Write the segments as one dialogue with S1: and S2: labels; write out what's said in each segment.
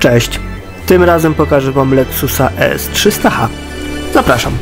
S1: Cześć, tym razem pokażę Wam Lexusa ES300H. Zapraszam.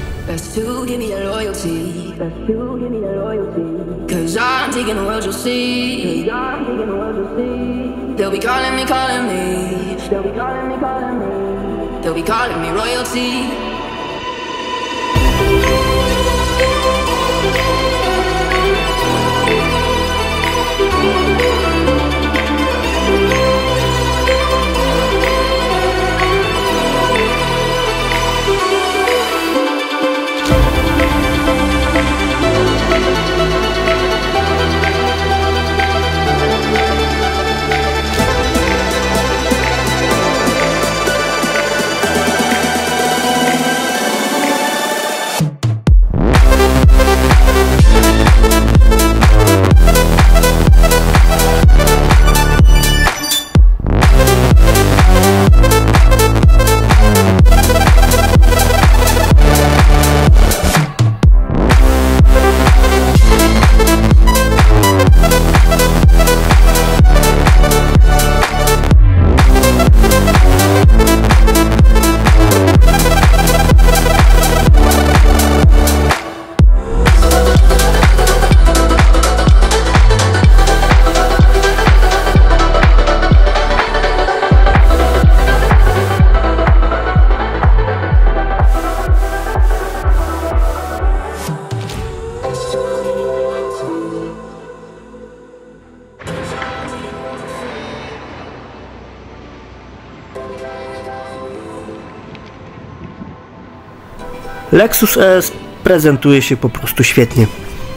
S1: Lexus ES prezentuje się po prostu świetnie.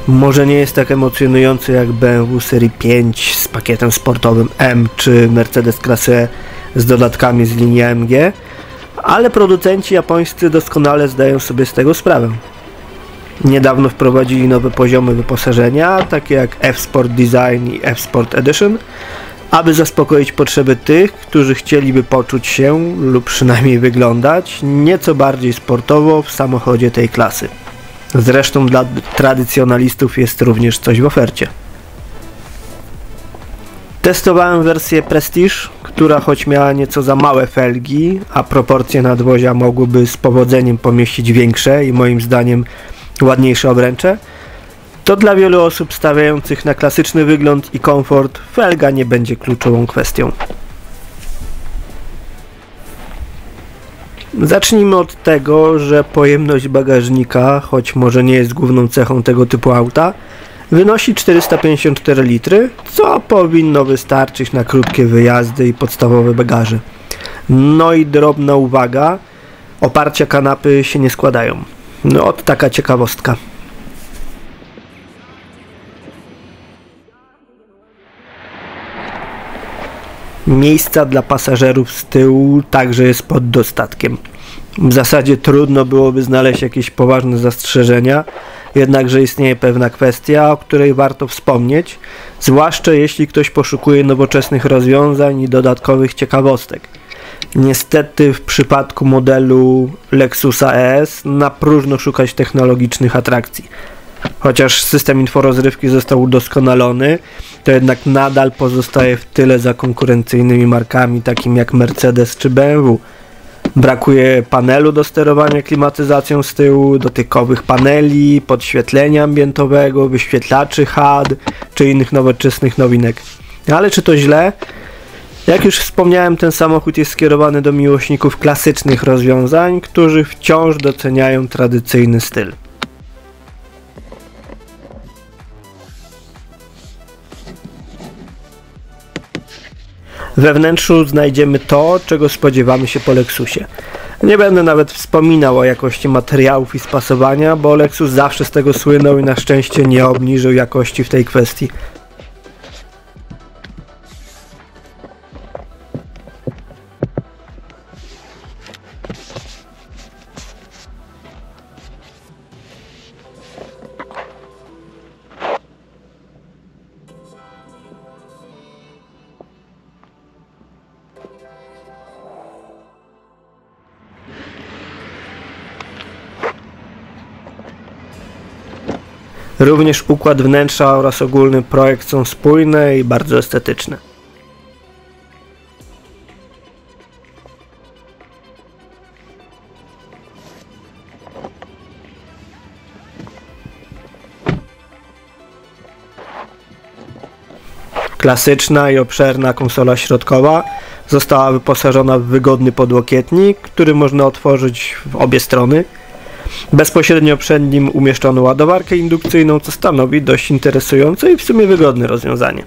S1: Może nie jest tak emocjonujący jak BMW serii 5 z pakietem sportowym M czy Mercedes klasy E z dodatkami z linii AMG, ale producenci japońscy doskonale zdają sobie z tego sprawę. Niedawno wprowadzili nowe poziomy wyposażenia, takie jak F-Sport Design i F-Sport Edition, aby zaspokoić potrzeby tych, którzy chcieliby poczuć się, lub przynajmniej wyglądać, nieco bardziej sportowo w samochodzie tej klasy. Zresztą dla tradycjonalistów jest również coś w ofercie. Testowałem wersję Prestige, która choć miała nieco za małe felgi, a proporcje nadwozia mogłyby z powodzeniem pomieścić większe i moim zdaniem ładniejsze obręcze, to dla wielu osób stawiających na klasyczny wygląd i komfort felga nie będzie kluczową kwestią. Zacznijmy od tego, że pojemność bagażnika, choć może nie jest główną cechą tego typu auta, wynosi 454 litry, co powinno wystarczyć na krótkie wyjazdy i podstawowe bagaże. No i drobna uwaga, oparcia kanapy się nie składają. No ot taka ciekawostka. Miejsca dla pasażerów z tyłu także jest pod dostatkiem. W zasadzie trudno byłoby znaleźć jakieś poważne zastrzeżenia, jednakże istnieje pewna kwestia, o której warto wspomnieć, zwłaszcza jeśli ktoś poszukuje nowoczesnych rozwiązań i dodatkowych ciekawostek. Niestety w przypadku modelu Lexusa ES na próżno szukać technologicznych atrakcji. Chociaż system inforozrywki został udoskonalony, to jednak nadal pozostaje w tyle za konkurencyjnymi markami takimi jak Mercedes czy BMW. Brakuje panelu do sterowania klimatyzacją z tyłu, dotykowych paneli, podświetlenia ambientowego, wyświetlaczy HUD czy innych nowoczesnych nowinek. Ale czy to źle? Jak już wspomniałem, ten samochód jest skierowany do miłośników klasycznych rozwiązań, którzy wciąż doceniają tradycyjny styl. We wnętrzu znajdziemy to, czego spodziewamy się po Lexusie. Nie będę nawet wspominał o jakości materiałów i spasowania, bo Lexus zawsze z tego słynął i na szczęście nie obniżył jakości w tej kwestii. Również układ wnętrza oraz ogólny projekt są spójne i bardzo estetyczne. Klasyczna i obszerna konsola środkowa została wyposażona w wygodny podłokietnik, który można otworzyć w obie strony. Bezpośrednio przed nim umieszczono ładowarkę indukcyjną, co stanowi dość interesujące i w sumie wygodne rozwiązanie.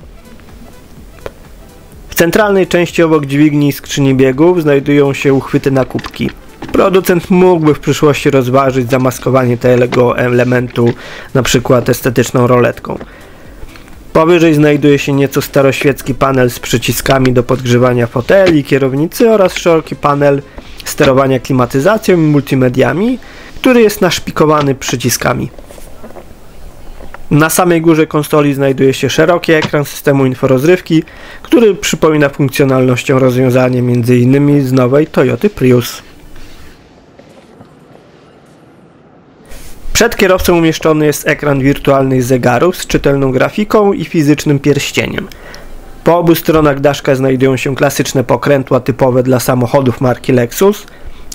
S1: W centralnej części obok dźwigni i skrzyni biegów znajdują się uchwyty na kubki. Producent mógłby w przyszłości rozważyć zamaskowanie tego elementu np. estetyczną roletką. Powyżej znajduje się nieco staroświecki panel z przyciskami do podgrzewania foteli, kierownicy oraz szeroki panel sterowania klimatyzacją i multimediami, który jest naszpikowany przyciskami. Na samej górze konsoli znajduje się szeroki ekran systemu inforozrywki, który przypomina funkcjonalnością rozwiązanie m.in. z nowej Toyoty Prius. Przed kierowcą umieszczony jest ekran wirtualnych zegarów z czytelną grafiką i fizycznym pierścieniem. Po obu stronach daszka znajdują się klasyczne pokrętła typowe dla samochodów marki Lexus,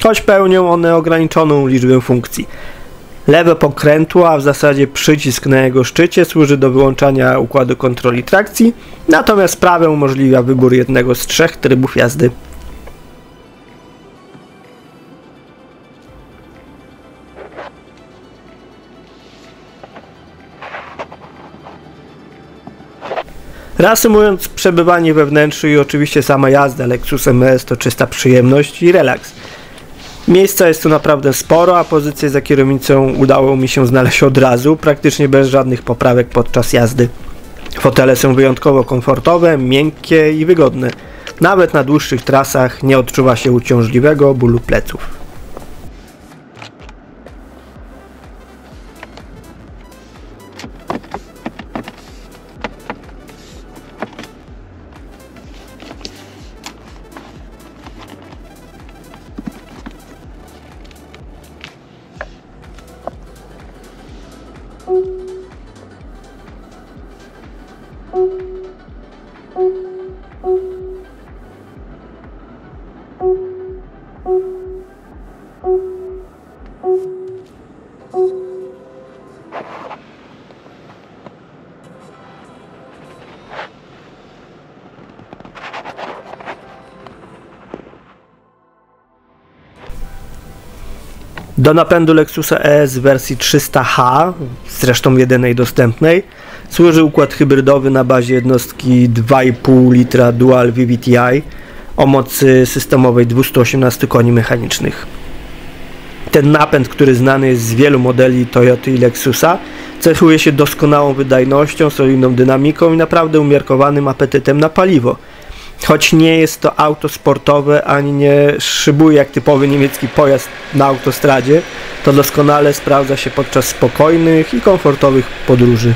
S1: choć pełnią one ograniczoną liczbę funkcji. Lewe pokrętło, a w zasadzie przycisk na jego szczycie, służy do wyłączania układu kontroli trakcji, natomiast prawe umożliwia wybór jednego z 3 trybów jazdy. Reasumując, przebywanie we wnętrzu i oczywiście sama jazda Lexusem ES to czysta przyjemność i relaks. Miejsca jest tu naprawdę sporo, a pozycję za kierownicą udało mi się znaleźć od razu, praktycznie bez żadnych poprawek podczas jazdy. Fotele są wyjątkowo komfortowe, miękkie i wygodne. Nawet na dłuższych trasach nie odczuwa się uciążliwego bólu pleców. Do napędu Lexusa ES w wersji 300H, zresztą jedynej dostępnej, służy układ hybrydowy na bazie jednostki 2,5 litra Dual VVTi o mocy systemowej 218 koni mechanicznych. Ten napęd, który znany jest z wielu modeli Toyoty i Lexusa, cechuje się doskonałą wydajnością, solidną dynamiką i naprawdę umiarkowanym apetytem na paliwo. Choć nie jest to auto sportowe, ani nie szybuje jak typowy niemiecki pojazd na autostradzie, to doskonale sprawdza się podczas spokojnych i komfortowych podróży.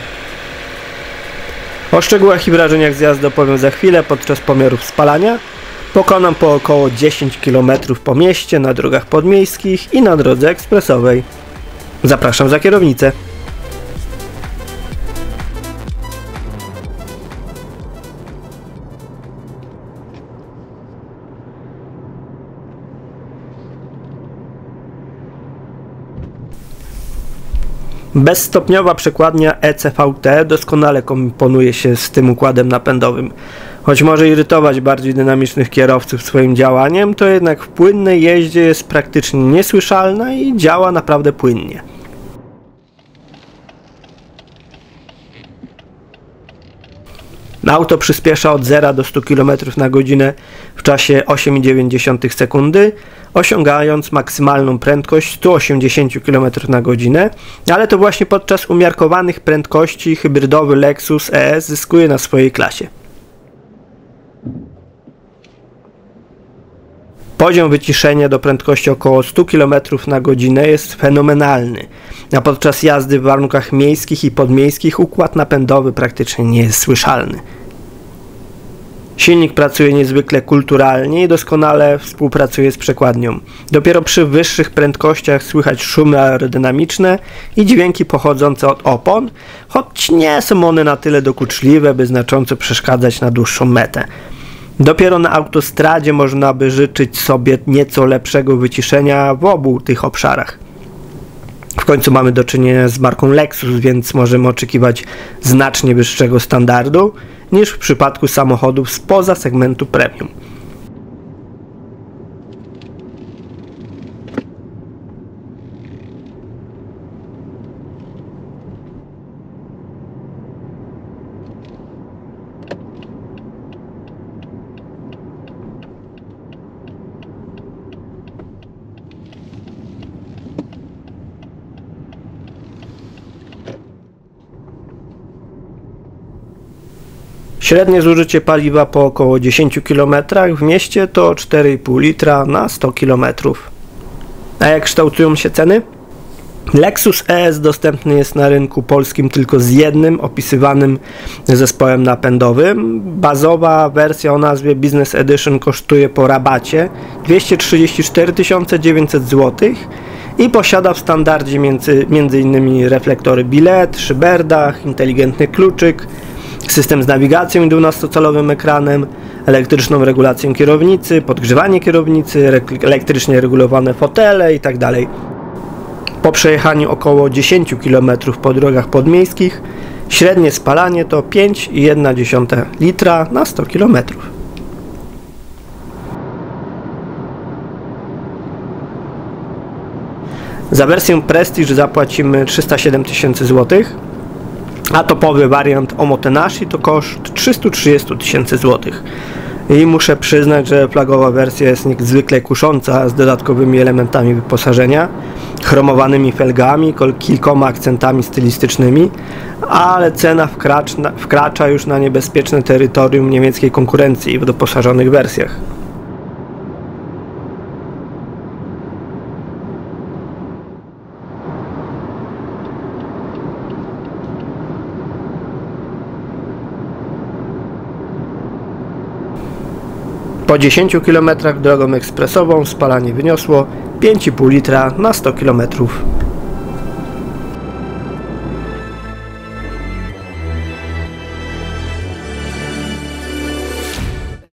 S1: O szczegółach i wrażeniach z jazdy opowiem za chwilę podczas pomiarów spalania. Pokonam po około 10 km po mieście, na drogach podmiejskich i na drodze ekspresowej. Zapraszam za kierownicę. Bezstopniowa przekładnia ECVT doskonale komponuje się z tym układem napędowym. Choć może irytować bardziej dynamicznych kierowców swoim działaniem, to jednak w płynnej jeździe jest praktycznie niesłyszalna i działa naprawdę płynnie. Auto przyspiesza od 0 do 100 km na godzinę w czasie 8,9 sekundy, osiągając maksymalną prędkość 180 km na godzinę, ale to właśnie podczas umiarkowanych prędkości hybrydowy Lexus ES zyskuje na swojej klasie. Poziom wyciszenia do prędkości około 100 km na godzinę jest fenomenalny, a podczas jazdy w warunkach miejskich i podmiejskich układ napędowy praktycznie nie jest słyszalny. Silnik pracuje niezwykle kulturalnie i doskonale współpracuje z przekładnią. Dopiero przy wyższych prędkościach słychać szumy aerodynamiczne i dźwięki pochodzące od opon, choć nie są one na tyle dokuczliwe, by znacząco przeszkadzać na dłuższą metę. Dopiero na autostradzie można by życzyć sobie nieco lepszego wyciszenia w obu tych obszarach. W końcu mamy do czynienia z marką Lexus, więc możemy oczekiwać znacznie wyższego standardu niż w przypadku samochodów spoza segmentu premium. Średnie zużycie paliwa po około 10 km, w mieście to 4,5 litra na 100 km. A jak kształtują się ceny? Lexus ES dostępny jest na rynku polskim tylko z jednym opisywanym zespołem napędowym. Bazowa wersja o nazwie Business Edition kosztuje po rabacie 234 900 zł i posiada w standardzie m.in. reflektory bilet, szyberdach, inteligentny kluczyk, system z nawigacją i 12-calowym ekranem, elektryczną regulację kierownicy, podgrzewanie kierownicy, elektrycznie regulowane fotele itd. Po przejechaniu około 10 km po drogach podmiejskich średnie spalanie to 5,1 litra na 100 km. Za wersję Prestige zapłacimy 307 000 zł, a topowy wariant Omotenashi to koszt 330 000 zł. I muszę przyznać, że flagowa wersja jest niezwykle kusząca z dodatkowymi elementami wyposażenia, chromowanymi felgami, kilkoma akcentami stylistycznymi, ale cena wkracza już na niebezpieczne terytorium niemieckiej konkurencji w doposażonych wersjach. Po 10 km drogą ekspresową spalanie wyniosło 5,5 litra na 100 km.